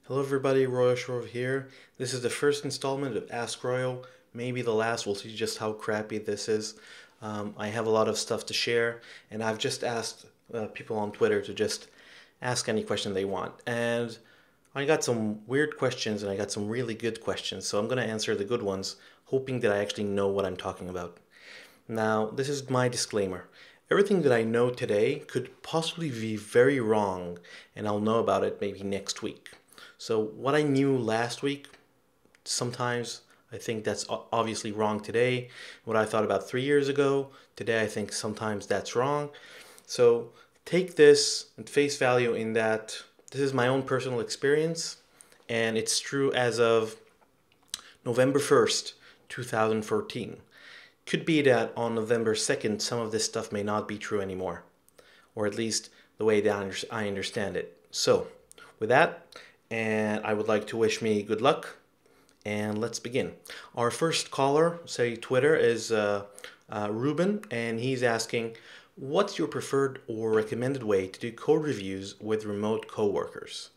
Hello everybody, Osherove here. This is the first installment of Ask Royo, maybe the last. We'll see just how crappy this is. I have a lot of stuff to share, and I've just asked people on Twitter to just ask any question they want. And I got some weird questions and I got some really good questions, so I'm going to answer the good ones, hoping that I actually know what I'm talking about. Now, this is my disclaimer. Everything that I know today could possibly be very wrong, and I'll know about it maybe next week. So what I knew last week, sometimes I think that's obviously wrong today. What I thought about 3 years ago, today I think sometimes that's wrong. So take this at face value in that this is my own personal experience, and it's true as of November 1st, 2014. Could be that on November 2nd, some of this stuff may not be true anymore, or at least the way that I understand it. So, with that, and I would like to wish me good luck, and let's begin. Our first caller, say Twitter, is Ruben, and he's asking, what's your preferred or recommended way to do code reviews with remote coworkers?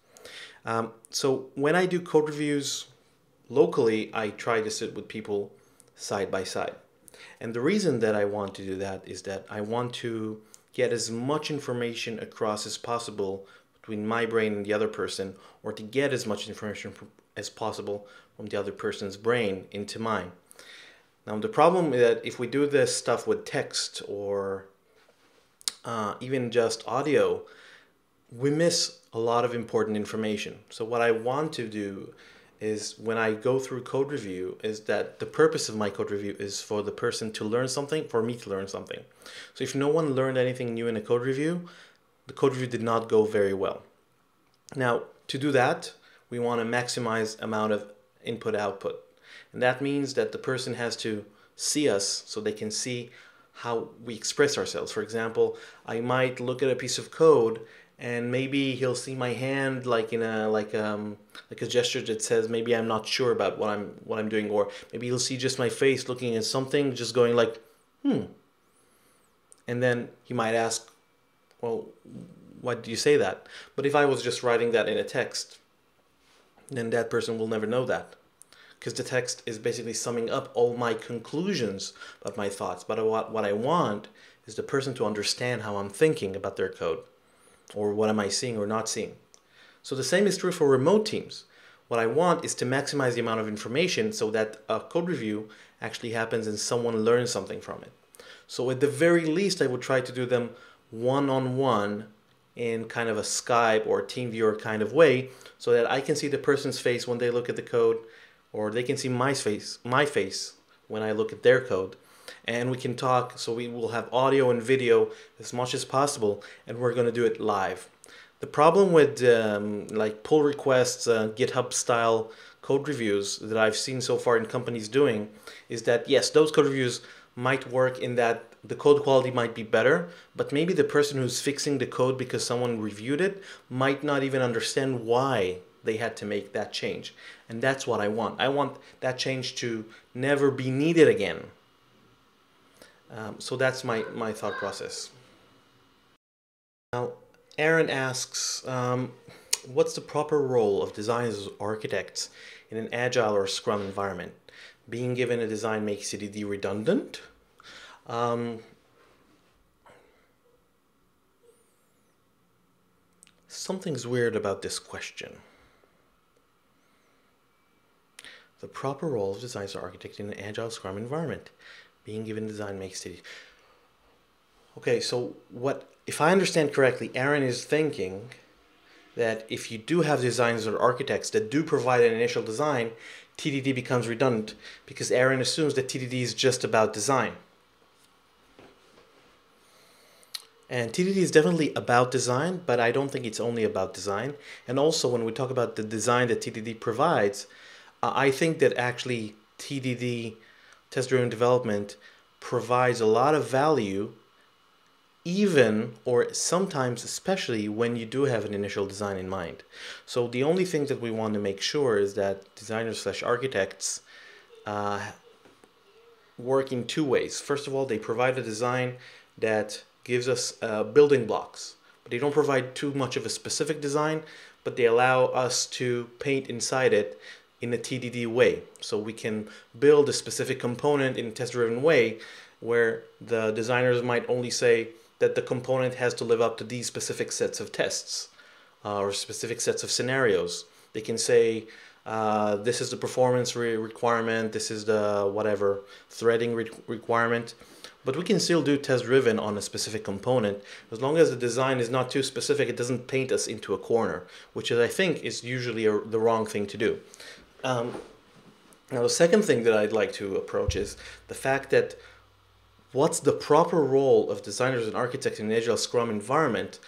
So when I do code reviews locally, I try to sit with people side by side. And the reason that I want to do that is that I want to get as much information across as possible between my brain and the other person, or to get as much information as possible from the other person's brain into mine. Now the problem is that if we do this stuff with text or even just audio, we miss a lot of important information. So what I want to do is, when I go through code review, is that the purpose of my code review is for the person to learn something, for me to learn something. So if no one learned anything new in a code review, the code review did not go very well. Now, to do that, we want to maximize amount of input-output. And that means that the person has to see us so they can see how we express ourselves. For example, I might look at a piece of code and maybe he'll see my hand like in a like a gesture that says maybe I'm not sure about what I'm doing, or maybe he'll see just my face looking at something, just going like, and then he might ask, well, why did you say that? But if I was just writing that in a text, then that person will never know that, because the text is basically summing up all my conclusions of my thoughts. But what I want is the person to understand how I'm thinking about their code, or what am I seeing or not seeing. So the same is true for remote teams. What I want is to maximize the amount of information so that a code review actually happens and someone learns something from it. So at the very least, I would try to do them one-on-one in kind of a Skype or TeamViewer kind of way, so that I can see the person's face when they look at the code, or they can see my face when I look at their code. And we can talk, so we will have audio and video as much as possible, and we're going to do it live. The problem with like pull requests, GitHub style code reviews that I've seen so far in companies doing is that, yes, those code reviews might work in that the code quality might be better, but maybe the person who's fixing the code because someone reviewed it might not even understand why they had to make that change. And that's what I want. I want that change to never be needed again. So that's my thought process. Now, Aaron asks, what's the proper role of designers as architects in an agile or scrum environment? Being given a design makes TDD redundant? Something's weird about this question. The proper role of designers or architects in an agile scrum environment. Being given design makes TDD. Okay, so if I understand correctly, Aaron is thinking that if you do have designers or architects that do provide an initial design, TDD becomes redundant, because Aaron assumes that TDD is just about design. And TDD is definitely about design, but I don't think it's only about design. And also, when we talk about the design that TDD provides, I think that actually TDD, test-driven development, provides a lot of value, even or sometimes especially when you do have an initial design in mind. So the only thing that we want to make sure is that designers/architects work in two ways. First of all, they provide a design that gives us building blocks, but they don't provide too much of a specific design, but they allow us to paint inside it in a TDD way. So we can build a specific component in a test-driven way where the designers might only say that the component has to live up to these specific sets of tests or specific sets of scenarios. They can say, this is the performance requirement, this is the whatever threading requirement, but we can still do test driven on a specific component as long as the design is not too specific. It doesn't paint us into a corner, which is, I think, is usually the wrong thing to do. Now the second thing that I'd like to approach is the fact that what's the proper role of designers and architects in an Agile Scrum environment.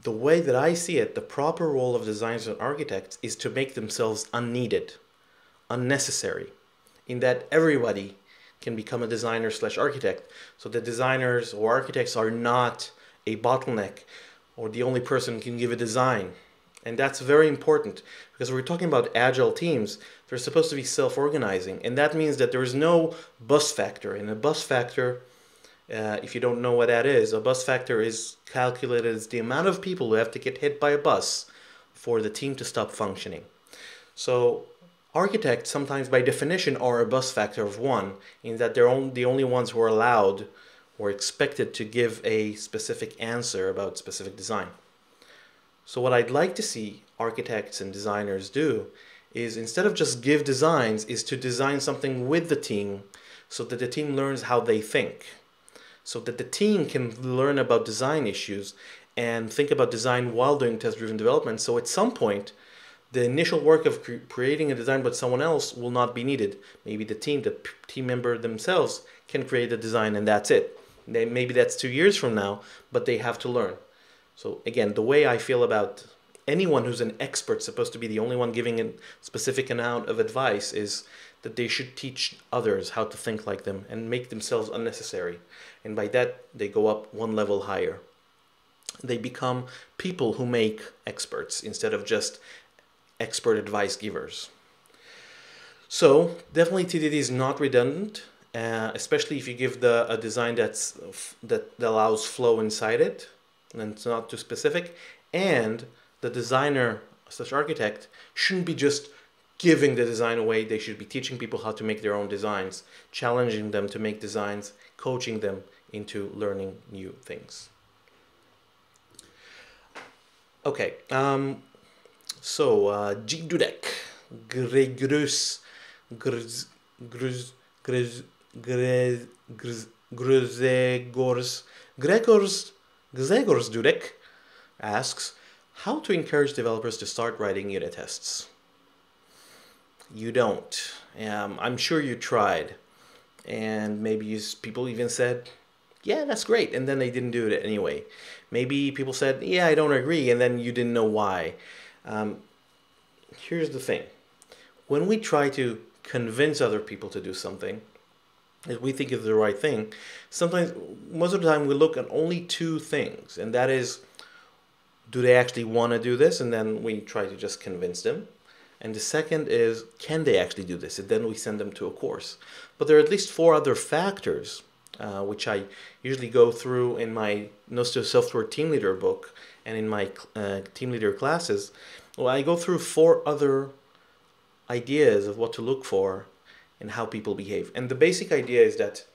The way that I see it, the proper role of designers and architects is to make themselves unneeded, unnecessary, in that everybody can become a designer slash architect. So the designers or architects are not a bottleneck or the only person who can give a design. And that's very important because we're talking about agile teams. They're supposed to be self-organizing, and that means that there is no bus factor. And a bus factor, if you don't know what that is, a bus factor is calculated as the amount of people who have to get hit by a bus for the team to stop functioning. So architects sometimes by definition are a bus factor of 1, in that they're the only ones who are allowed or expected to give a specific answer about specific design. So what I'd like to see architects and designers do is, instead of just give designs, is to design something with the team so that the team learns how they think. So that the team can learn about design issues and think about design while doing test-driven development. So at some point, the initial work of creating a design by someone else will not be needed. Maybe the team member themselves can create a design and that's it. Maybe that's 2 years from now, but they have to learn. So again, the way I feel about anyone who's an expert, supposed to be the only one giving a specific amount of advice, is that they should teach others how to think like them and make themselves unnecessary. And by that, they go up one level higher. They become people who make experts instead of just expert advice givers. So definitely TDD is not redundant, especially if you give a design that allows flow inside it, and it's not too specific. And the designer slash architect shouldn't be just giving the design away. They should be teaching people how to make their own designs, challenging them to make designs, coaching them into learning new things. Okay, so G. Dudek, Gregorus, Grzegorz Dudek asks, how to encourage developers to start writing unit tests? You don't. I'm sure you tried, and maybe people even said, yeah, that's great, and then they didn't do it anyway. Maybe people said, yeah, I don't agree, and then you didn't know why. Here's the thing. When we try to convince other people to do something that we think is the right thing, sometimes, most of the time, we look at only 2 things, and that is, do they actually want to do this? And then we try to just convince them. And the second is, can they actually do this? And then we send them to a course. But there are at least 4 other factors, which I usually go through in my Notes to Software Team Leader book and in my team leader classes. Well, I go through 4 other ideas of what to look for and how people behave. And the basic idea is that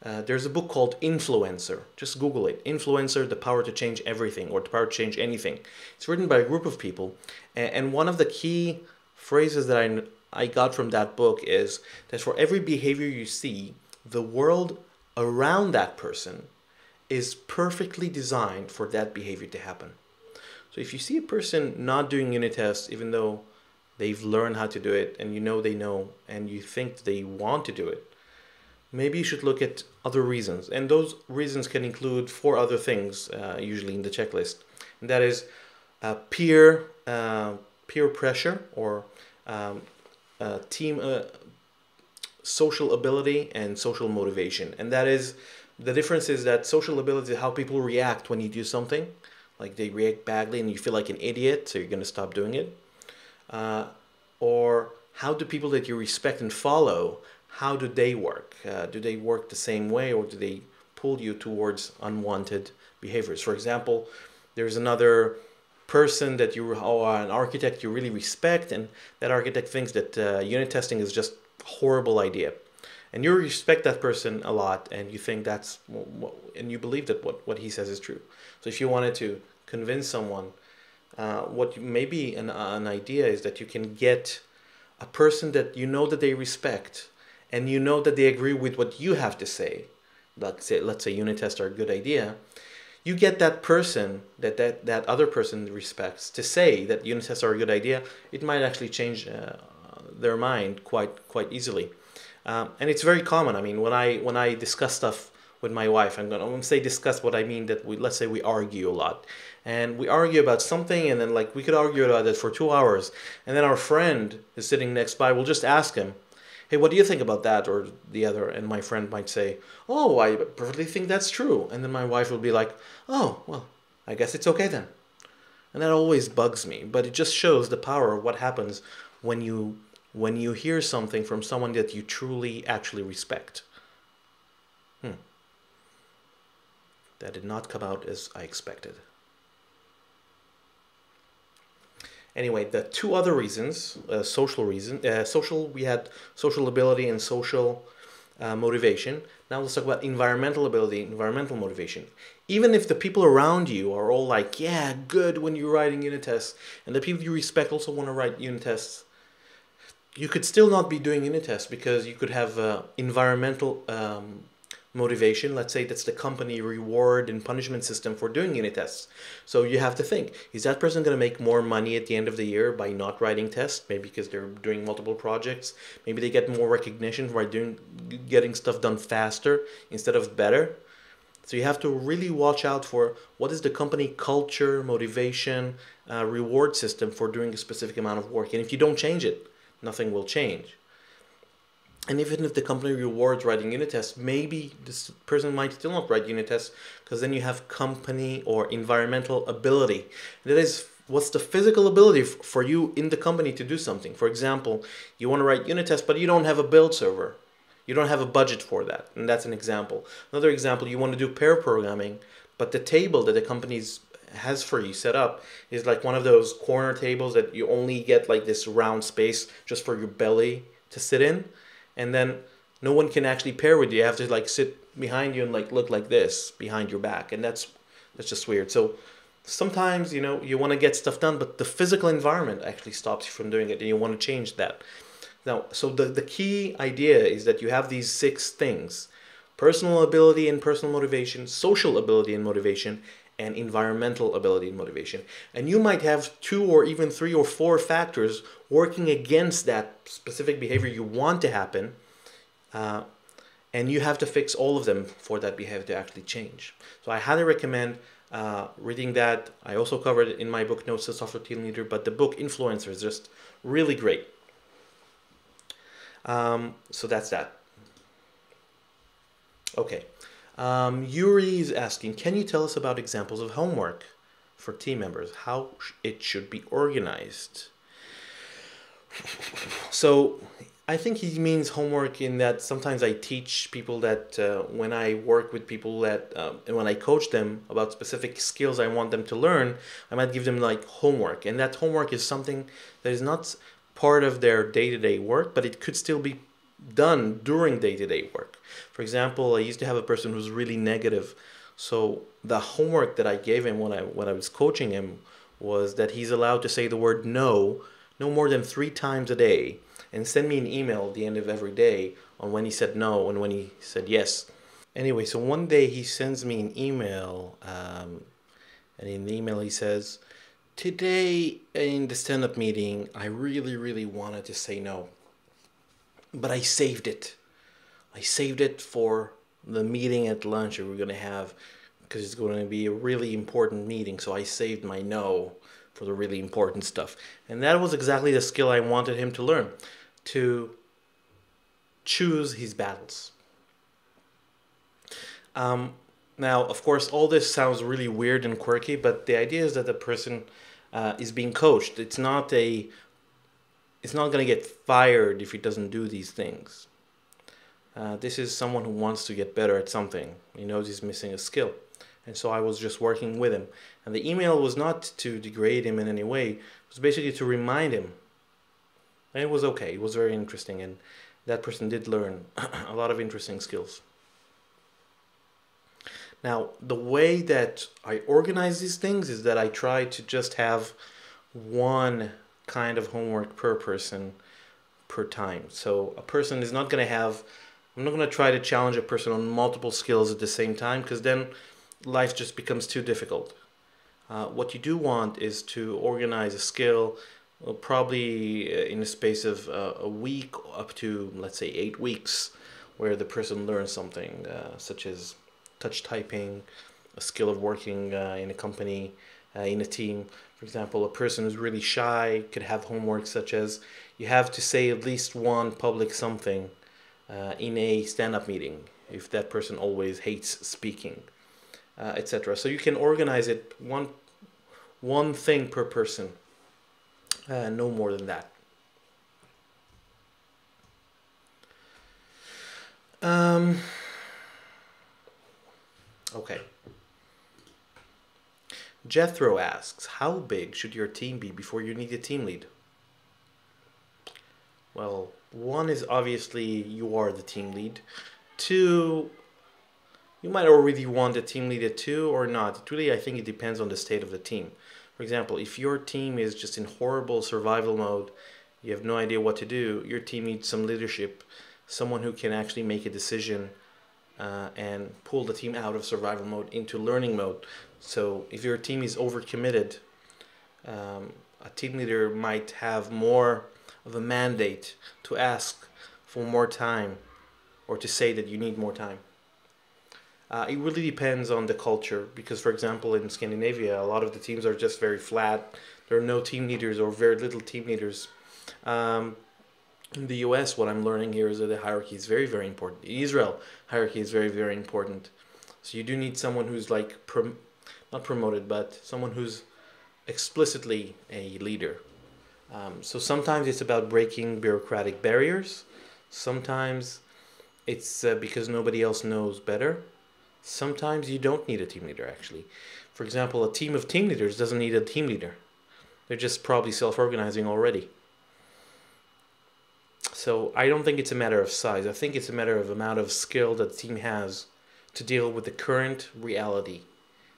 there's a book called Influencer. Just Google it. Influencer, the power to change everything, or the power to change anything. It's written by a group of people. And one of the key phrases that I got from that book is that for every behavior you see, the world around that person is perfectly designed for that behavior to happen. So if you see a person not doing unit tests, even though they've learned how to do it, and you know they know, and you think they want to do it, maybe you should look at other reasons. And those reasons can include 4 other things, usually in the checklist. And that is peer pressure, or team social ability and social motivation. And that is, the difference is that social ability is how people react when you do something. Like they react badly and you feel like an idiot, so you're going to stop doing it. Or how do people that you respect and follow, how do they work? Do they work the same way, or do they pull you towards unwanted behaviors? For example, there's another person that you or an architect you really respect, and that architect thinks that unit testing is just a horrible idea, and you respect that person a lot, and you think that's and you believe that what he says is true. So if you wanted to convince someone, maybe an idea is that you can get a person that you know that they respect, and you know that they agree with what you have to say. Let's say unit tests are a good idea. You get that person that other person respects to say that unit tests are a good idea. It might actually change their mind quite easily, and it's very common. I mean, when I discuss stuff with my wife, I'm gonna say discuss what I mean that let's say we argue a lot, and we argue about something, and then like we could argue about it for 2 hours, and then our friend is sitting next by. We'll just ask him, hey, what do you think about that or the other? And my friend might say, oh, I perfectly think that's true. And then my wife will be like, oh, well, I guess it's okay then. And that always bugs me, but it just shows the power of what happens when you hear something from someone that you truly actually respect. That did not come out as I expected. Anyway, the two other reasons, we had social ability and social motivation. Now let's talk about environmental ability, environmental motivation. Even if the people around you are all like, yeah, good when you're writing unit tests, and the people you respect also want to write unit tests, you could still not be doing unit tests because you could have environmental motivation. Let's say that's the company reward and punishment system for doing unit tests. So you have to think, is that person going to make more money at the end of the year by not writing tests? Maybe because they're doing multiple projects. Maybe they get more recognition by getting stuff done faster instead of better. So you have to really watch out for what is the company culture, motivation, reward system for doing a specific amount of work. And if you don't change it, nothing will change. And even if the company rewards writing unit tests, maybe this person might still not write unit tests because then you have company or environmental ability. That is, what's the physical ability for you in the company to do something? For example, you want to write unit tests, but you don't have a build server. You don't have a budget for that. And that's an example. Another example, you want to do pair programming, but the table that the company has for you set up is like one of those corner tables that you only get like this round space just for your belly to sit in. And then no one can actually pair with you. You have to like sit behind you and like look like this behind your back, and that's just weird. So sometimes you want to get stuff done, but the physical environment actually stops you from doing it, and you want to change that. Now, so the key idea is that you have these 6 things: personal ability and personal motivation, social ability and motivation, and environmental ability and motivation. And you might have 2 or even 3 or 4 factors working against that specific behavior you want to happen, and you have to fix all of them for that behavior to actually change. So I highly recommend reading that. I also covered it in my book, Notes to Software Team Leader, but the book Influencer is just really great. So that's that. Okay. Yuri is asking, can you tell us about examples of homework for team members, how it should be organized? So I think he means homework in that sometimes I teach people that when I work with people that and when I coach them about specific skills I want them to learn, I might give them like homework, and that homework is something that is not part of their day-to-day work, but it could still be done during day-to-day work. For example, I used to have a person who was really negative, so the homework that I gave him when I was coaching him was that he's allowed to say the word no more than 3 times a day, and send me an email at the end of every day on when he said no and when he said yes. Anyway, so one day he sends me an email, and in the email he says, today in the stand-up meeting, I really, really wanted to say no, but I saved it. I saved it for the meeting at lunch that we're going to have, because it's going to be a really important meeting, so I saved my no for the really important stuff. And that was exactly the skill I wanted him to learn, to choose his battles. Now, of course, all this sounds really weird and quirky, but the idea is that the person is being coached. It's not going to get fired if he doesn't do these things. This is someone who wants to get better at something. He knows he's missing a skill. And so I was just working with him. And the email was not to degrade him in any way. It was basically to remind him. And it was okay. It was very interesting. And that person did learn a lot of interesting skills. Now, the way that I organize these things is that I try to just have one kind of homework per person per time. So a person is not going to have, I'm not going to try to challenge a person on multiple skills at the same time, because then life just becomes too difficult. What you do want is to organize a skill probably in a space of a week up to, let's say, 8 weeks, where the person learns something such as touch typing, a skill of working in a company, in a team. For example, a person who's really shy could have homework such as you have to say at least one public something in a stand-up meeting if that person always hates speaking, etc. So you can organize it one thing per person, no more than that. Okay. Jethro asks, how big should your team be before you need a team lead? Well, one is obviously you are the team lead. Two, you might already want a team lead at 2 or not. It really, I think it depends on the state of the team. For example, if your team is just in horrible survival mode, you have no idea what to do, your team needs some leadership, someone who can actually make a decision and pull the team out of survival mode into learning mode. So if your team is overcommitted, a team leader might have more of a mandate to ask for more time or to say that you need more time. It really depends on the culture, because for example in Scandinavia a lot of the teams are just very flat. There are no team leaders or very little team leaders. In the US, what I'm learning here is that the hierarchy is very, very important. In Israel, hierarchy is very, very important. So you do need someone who's like, not promoted, but someone who's explicitly a leader. So sometimes it's about breaking bureaucratic barriers. Sometimes it's because nobody else knows better. Sometimes you don't need a team leader, actually. For example, a team of team leaders doesn't need a team leader. They're just probably self-organizing already. So I don't think it's a matter of size. I think it's a matter of amount of skill that the team has to deal with the current reality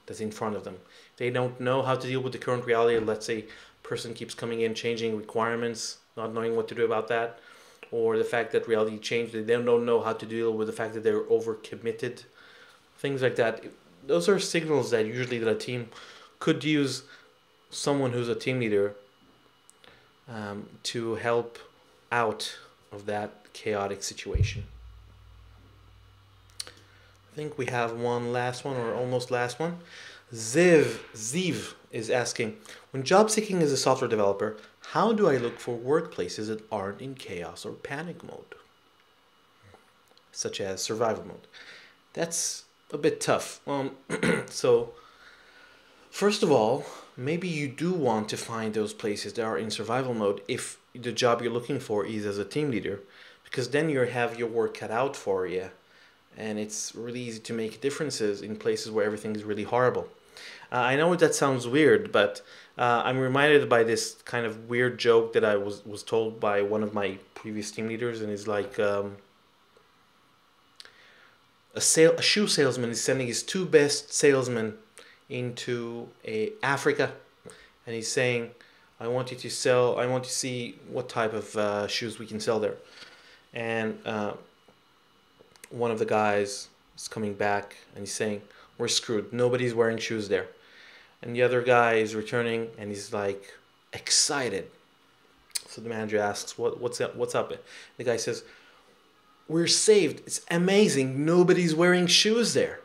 that's in front of them. They don't know how to deal with the current reality. Let's say a person keeps coming in, changing requirements, not knowing what to do about that, or the fact that reality changed. They don't know how to deal with the fact that they're overcommitted. Things like that. Those are signals that usually that a team could use someone who's a team leader to help out of that chaotic situation. I think we have one last one, or almost last one. Ziv is asking, when job seeking as a software developer, how do I look for workplaces that aren't in chaos or panic mode, such as survival mode? That's a bit tough. So first of all, maybe you do want to find those places that are in survival mode if the job you're looking for is as a team leader, because then you have your work cut out for you, and it's really easy to make differences in places where everything is really horrible. I know that sounds weird, but I'm reminded by this kind of weird joke that I was told by one of my previous team leaders, and it's like a shoe salesman is sending his 2 best salesmen into Africa, and he's saying, I want to see what type of shoes we can sell there. And one of the guys is coming back and he's saying, we're screwed, nobody's wearing shoes there. And the other guy is returning and he's like excited. So the manager asks, what's up? The guy says, we're saved, it's amazing, nobody's wearing shoes there.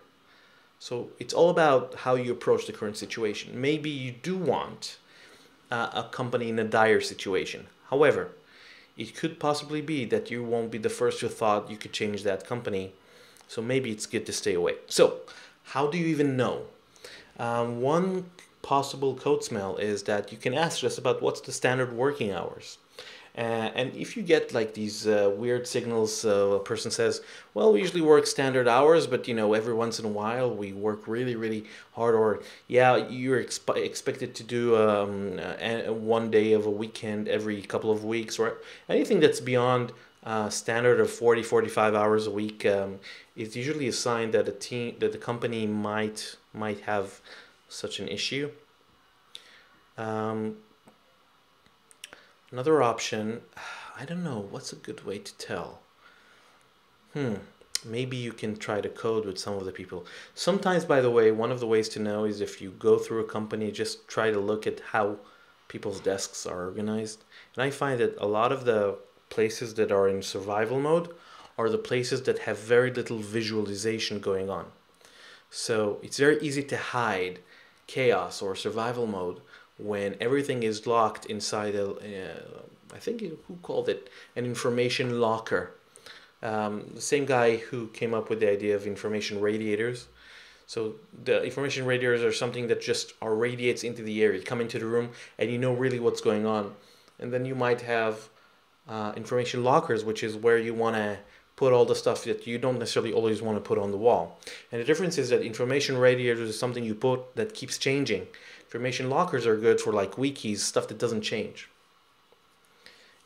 So it's all about how you approach the current situation. Maybe you do want a company in a dire situation. However, it could possibly be that you won't be the first who thought you could change that company. So maybe it's good to stay away. So how do you even know? One possible code smell is that you can ask just about what's the standard working hours. And if you get like these weird signals, a person says, well, we usually work standard hours, but every once in a while we work really, really hard, or yeah, you're expected to do 1 day of a weekend every couple of weeks, or anything that's beyond standard of 40, 45 hours a week, it's usually a sign that the company might have such an issue. Um, Another option, I don't know, what's a good way to tell? Maybe you can try to code with some of the people. Sometimes, by the way, one of the ways to know is if you go through a company, just try to look at how people's desks are organized. And I find that a lot of the places that are in survival mode are the places that have very little visualization going on. So it's very easy to hide chaos or survival mode when everything is locked inside I think who called it an information locker. The same guy who came up with the idea of information radiators. So the information radiators are something that just radiates into the air. You come into the room and you know really what's going on. And then you might have information lockers, which is where you want to put all the stuff that you don't necessarily always want to put on the wall. And the difference is that information radiators is something you put that keeps changing. Information lockers are good for like wikis, stuff that doesn't change.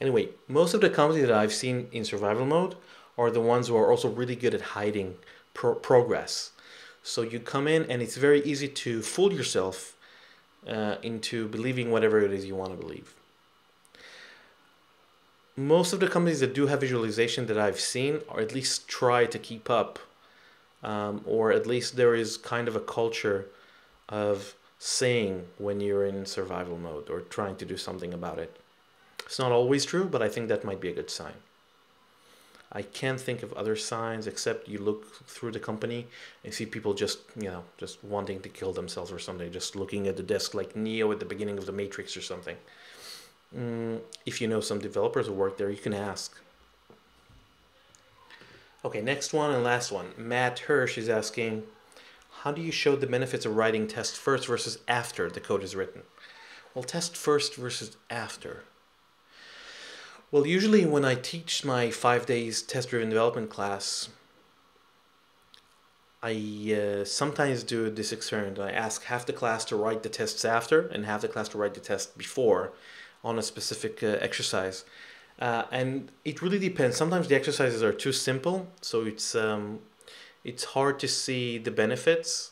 Anyway, most of the companies that I've seen in survival mode are the ones who are also really good at hiding progress. So you come in and it's very easy to fool yourself into believing whatever it is you want to believe. Most of the companies that do have visualization that I've seen, or at least try to keep up, or at least there is kind of a culture of saying when you're in survival mode or trying to do something about it. It's not always true, but I think that might be a good sign. I can't think of other signs except you look through the company and see people just wanting to kill themselves or something, just looking at the desk like Neo at the beginning of the Matrix or something. If you know some developers who work there, you can ask. Okay, next one and last one. Matt Hirsch is asking, how do you show the benefits of writing test first versus after the code is written? Well, test first versus after. Well, usually when I teach my 5 days test-driven development class, I sometimes do this experiment. I ask half the class to write the tests after and half the class to write the test before on a specific exercise. And it really depends. Sometimes the exercises are too simple, so it's hard to see the benefits,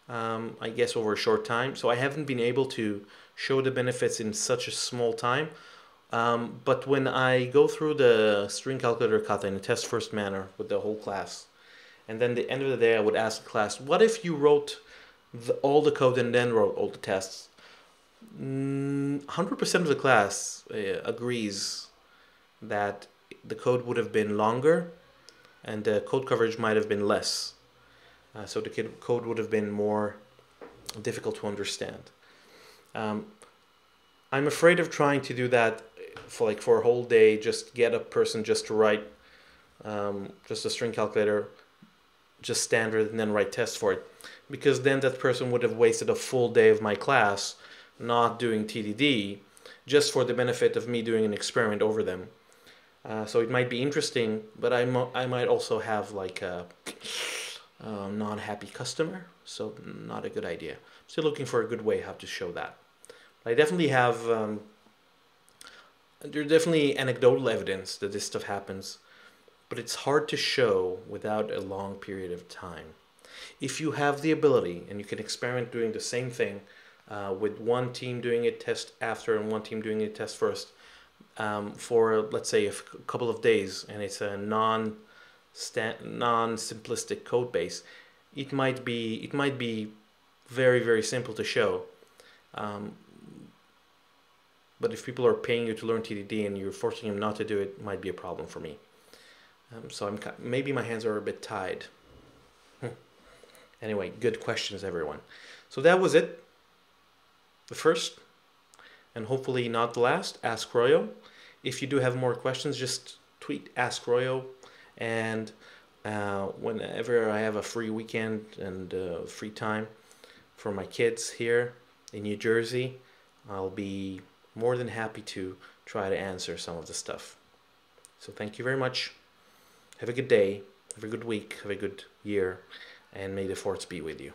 I guess, over a short time. So I haven't been able to show the benefits in such a small time. But when I go through the string calculator kata in a test first manner with the whole class, and then at the end of the day I would ask the class, what if you wrote all the code and then wrote all the tests? 100% of the class agrees that the code would have been longer and the code coverage might have been less. So the code would have been more difficult to understand. I'm afraid of trying to do that for a whole day, just get a person just to write just a string calculator, just standard, and then write tests for it. Because then that person would have wasted a full day of my class not doing TDD just for the benefit of me doing an experiment over them. So it might be interesting, but I might also have like a non-happy customer, so not a good idea. Still looking for a good way how to show that. I definitely have, there's definitely anecdotal evidence that this stuff happens, but it's hard to show without a long period of time. If you have the ability and you can experiment doing the same thing with one team doing it test after and one team doing it test first for, let's say, a couple of days, and it's a non-simplistic code base, it might be very, very simple to show. But if people are paying you to learn TDD and you're forcing them not to do it, might be a problem for me. So maybe my hands are a bit tied. Anyway, good questions, everyone. So that was it. The first, and hopefully not the last, Ask Royo. If you do have more questions, just tweet Ask Royo. And whenever I have a free weekend and free time for my kids here in New Jersey, I'll be more than happy to try to answer some of the stuff. So thank you very much. Have a good day, have a good week, have a good year, and may the force be with you.